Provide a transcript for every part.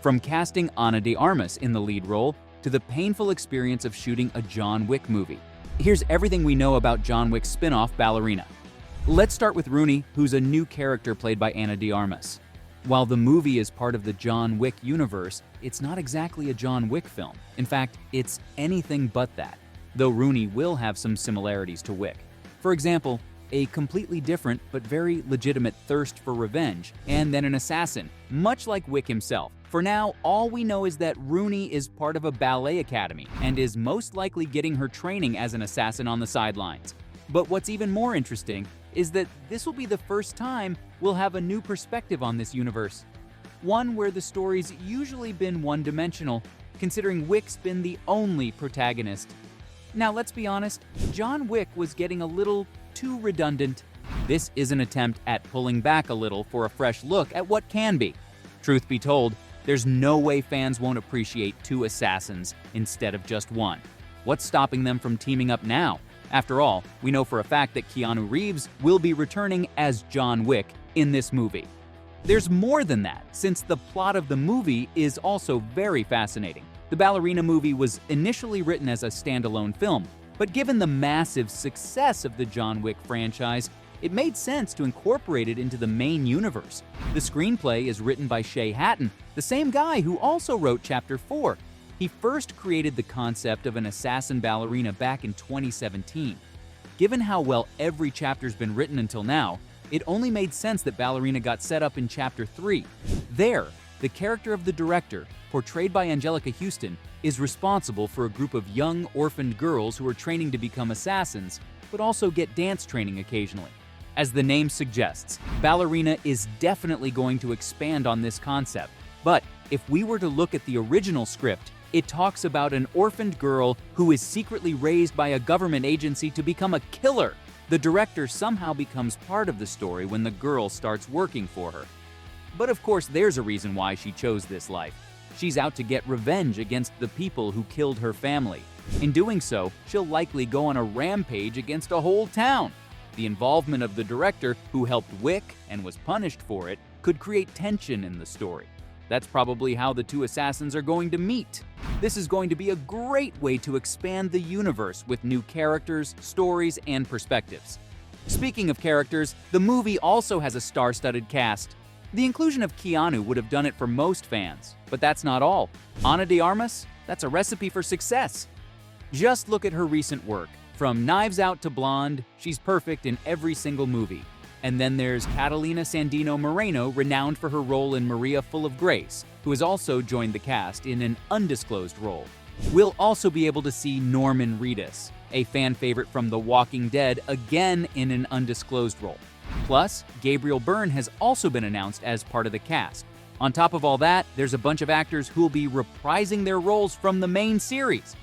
From casting Ana de Armas in the lead role to the painful experience of shooting a John Wick movie. Here's everything we know about John Wick's spin-off Ballerina. Let's start with Rooney, who's a new character played by Ana de Armas. While the movie is part of the John Wick universe, it's not exactly a John Wick film. In fact, it's anything but that, though Rooney will have some similarities to Wick. For example, a completely different but very legitimate thirst for revenge, and then an assassin, much like Wick himself. For now, all we know is that Rooney is part of a ballet academy and is most likely getting her training as an assassin on the sidelines. But what's even more interesting is that this will be the first time we'll have a new perspective on this universe. One where the story's usually been one-dimensional, considering Wick's been the only protagonist. Now let's be honest, John Wick was getting a little too redundant. This is an attempt at pulling back a little for a fresh look at what can be. Truth be told, there's no way fans won't appreciate two assassins instead of just one. What's stopping them from teaming up now? After all, we know for a fact that Keanu Reeves will be returning as John Wick in this movie. There's more than that, since the plot of the movie is also very fascinating. The Ballerina movie was initially written as a standalone film, but given the massive success of the John Wick franchise, it made sense to incorporate it into the main universe. The screenplay is written by Shay Hatton, the same guy who also wrote Chapter 4. He first created the concept of an assassin ballerina back in 2017. Given how well every chapter's been written until now, it only made sense that Ballerina got set up in Chapter 3. There, the character of the director, portrayed by Angelica Houston, is responsible for a group of young orphaned girls who are training to become assassins, but also get dance training occasionally. As the name suggests, Ballerina is definitely going to expand on this concept. But if we were to look at the original script, it talks about an orphaned girl who is secretly raised by a government agency to become a killer. The director somehow becomes part of the story when the girl starts working for her. But of course, there's a reason why she chose this life. She's out to get revenge against the people who killed her family. In doing so, she'll likely go on a rampage against a whole town. The involvement of the director, who helped Wick and was punished for it, could create tension in the story. That's probably how the two assassins are going to meet. This is going to be a great way to expand the universe with new characters, stories, and perspectives. Speaking of characters, the movie also has a star-studded cast. The inclusion of Keanu would have done it for most fans, but that's not all. Ana de Armas? That's a recipe for success. Just look at her recent work. From Knives Out to Blonde, she's perfect in every single movie. And then there's Catalina Sandino Moreno, renowned for her role in Maria Full of Grace, who has also joined the cast in an undisclosed role. We'll also be able to see Norman Reedus, a fan favorite from The Walking Dead, again in an undisclosed role. Plus, Gabriel Byrne has also been announced as part of the cast. On top of all that, there's a bunch of actors who'll be reprising their roles from the main series.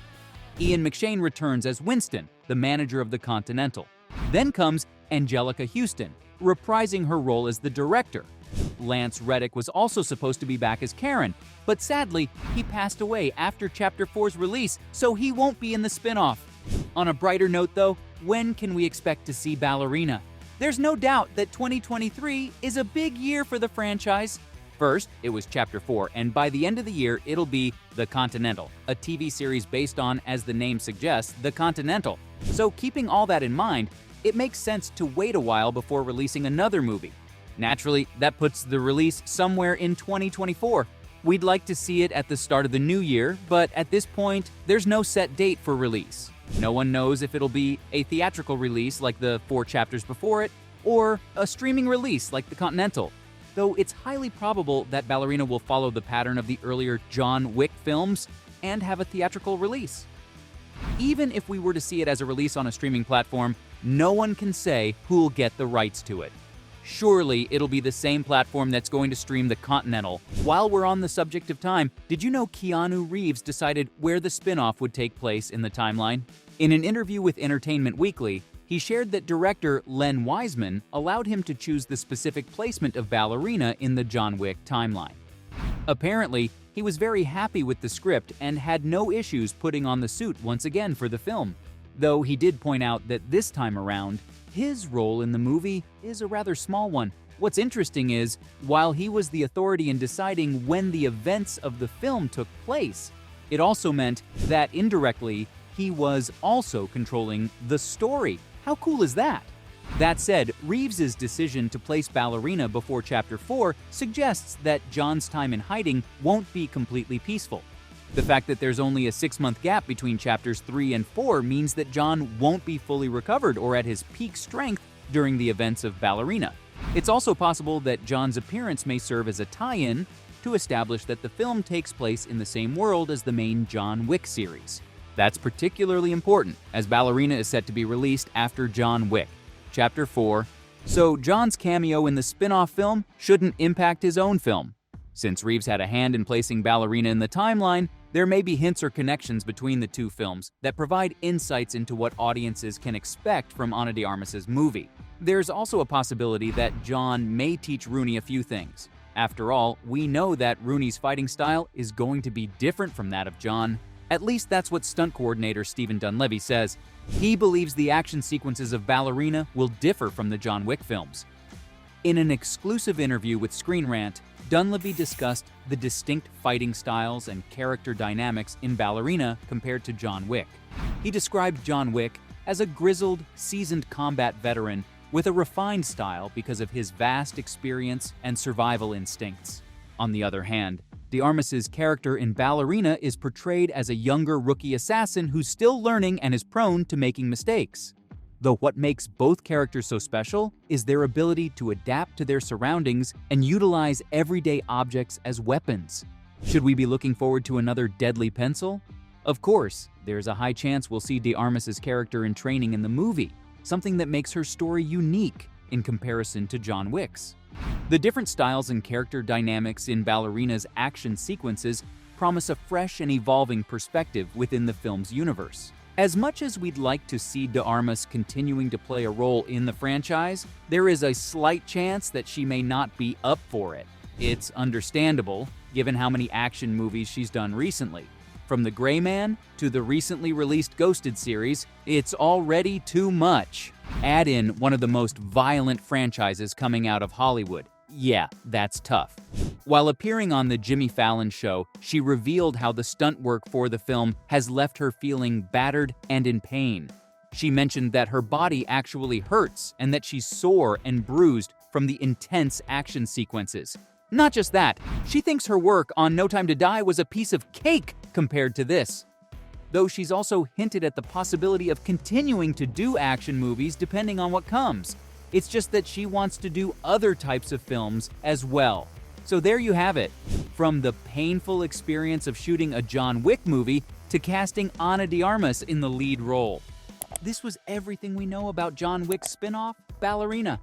Ian McShane returns as Winston, the manager of the Continental. Then comes Angelica Houston, reprising her role as the director. Lance Reddick was also supposed to be back as Karen, but sadly, he passed away after Chapter 4's release, so he won't be in the spin-off. On a brighter note though, when can we expect to see Ballerina? There's no doubt that 2023 is a big year for the franchise. First, it was Chapter 4, and by the end of the year, it'll be The Continental, a TV series based on, as the name suggests, The Continental. So keeping all that in mind, it makes sense to wait a while before releasing another movie. Naturally, that puts the release somewhere in 2024. We'd like to see it at the start of the new year, but at this point, there's no set date for release. No one knows if it'll be a theatrical release like the 4 chapters before it, or a streaming release like The Continental. Though it's highly probable that Ballerina will follow the pattern of the earlier John Wick films and have a theatrical release. Even if we were to see it as a release on a streaming platform, no one can say who'll get the rights to it. Surely it'll be the same platform that's going to stream The Continental. While we're on the subject of time, did you know Keanu Reeves decided where the spin-off would take place in the timeline? In an interview with Entertainment Weekly, he shared that director Len Wiseman allowed him to choose the specific placement of Ballerina in the John Wick timeline. Apparently, he was very happy with the script and had no issues putting on the suit once again for the film, though he did point out that this time around, his role in the movie is a rather small one. What's interesting is, while he was the authority in deciding when the events of the film took place, it also meant that indirectly, he was also controlling the story. How cool is that? That said, Reeves's decision to place Ballerina before Chapter 4 suggests that John's time in hiding won't be completely peaceful. The fact that there's only a 6-month gap between Chapters 3 and 4 means that John won't be fully recovered or at his peak strength during the events of Ballerina. It's also possible that John's appearance may serve as a tie-in to establish that the film takes place in the same world as the main John Wick series. That's particularly important, as Ballerina is set to be released after John Wick, Chapter 4, so John's cameo in the spin-off film shouldn't impact his own film. Since Reeves had a hand in placing Ballerina in the timeline, there may be hints or connections between the two films that provide insights into what audiences can expect from Ana de Armas's movie. There's also a possibility that John may teach Rooney a few things. After all, we know that Rooney's fighting style is going to be different from that of John. At least that's what stunt coordinator Stephen Dunleavy says. He believes the action sequences of Ballerina will differ from the John Wick films. In an exclusive interview with Screen Rant, Dunleavy discussed the distinct fighting styles and character dynamics in Ballerina compared to John Wick. He described John Wick as a grizzled, seasoned combat veteran with a refined style because of his vast experience and survival instincts. On the other hand, de Armas's character in Ballerina is portrayed as a younger rookie assassin who's still learning and is prone to making mistakes. Though what makes both characters so special is their ability to adapt to their surroundings and utilize everyday objects as weapons. Should we be looking forward to another deadly pencil? Of course, there's a high chance we'll see de Armas's character in training in the movie, something that makes her story unique in comparison to John Wick's. The different styles and character dynamics in Ballerina's action sequences promise a fresh and evolving perspective within the film's universe. As much as we'd like to see de Armas continuing to play a role in the franchise, there is a slight chance that she may not be up for it. It's understandable, given how many action movies she's done recently. From The Gray Man to the recently released Ghosted series, it's already too much. Add in one of the most violent franchises coming out of Hollywood. Yeah, that's tough. While appearing on The Jimmy Fallon Show, she revealed how the stunt work for the film has left her feeling battered and in pain. She mentioned that her body actually hurts and that she's sore and bruised from the intense action sequences. Not just that, she thinks her work on No Time to Die was a piece of cake compared to this. Though she's also hinted at the possibility of continuing to do action movies depending on what comes. It's just that she wants to do other types of films as well. So there you have it. From the painful experience of shooting a John Wick movie to casting Ana de Armas in the lead role. This was everything we know about John Wick's spin-off, Ballerina.